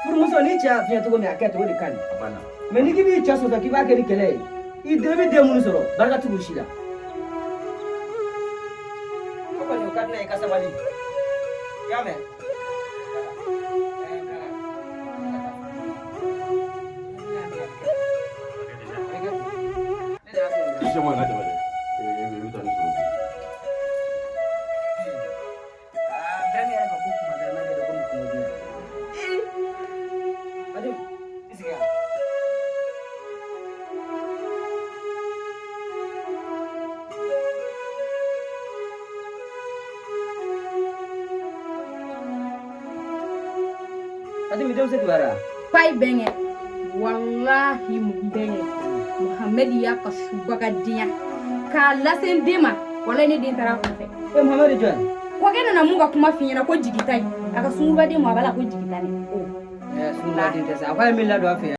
furmuso ni cha fiye to go mi aketo woni kan Abana. me ni gibi cha so ta ki ba ke ni kele I debi de mun soro barka tu bushida ko ni kan ne ka sabali ya me Kisha mwana hata bale. Mutane su. Brani ya ko kuma da na da ko kuma dia adu isiga adu mi dem se bara Pai benge. Wallahi mun benge. Muhammad ya kasu bagadiya. Ka lasen dema wala ne din tara ko fe. e Muhammad John Ko gena na munga kuma finyana ko jigitai. Aka sunba de mu abala ko jigitane. Oh. sunna din ta sa akwai min la do afi